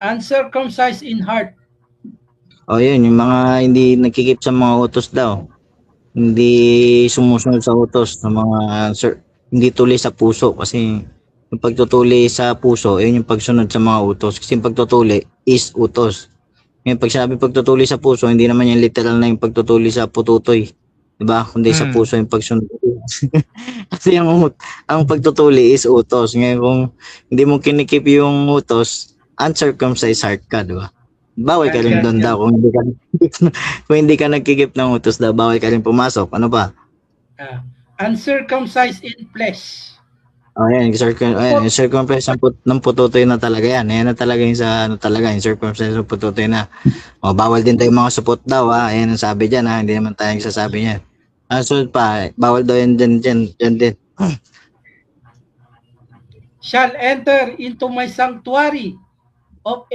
Uncircumcised in heart. O yun, yung mga hindi nagkikip sa mga utos daw. Hindi sumusunod sa utos ng mga hindi tuli sa puso kasi yung pagtutuli sa puso, yun yung pagsunod sa mga utos. Kasi yung pagtutuli is utos. Ngayon, pag sinabi pagtutuli sa puso, hindi naman yung literal na yung pagtutuli sa pututoy. Diba? Kundi sa puso yung pagsunod. Kasi ang pagtutuli is utos. Ngayon, kung hindi mo kinikip yung utos, uncircumcised heart ka, diba? Bawal ka rin doon daw kung hindi ka nagkikip ng utos daw, bawal ka rin pumasok. Ano pa? Uncircumcised in flesh. Ayan, circumcised ng pututoy na talaga yan. Ayan na talaga yung sa ano talaga, yung circumcised ng pututoy na. O, bawal din tayo mga supot daw ha. Ayan ang sabi dyan ha. Hindi naman tayo nagsasabi yan. So pa, bawal daw yan dyan din. Shall enter into my sanctuary of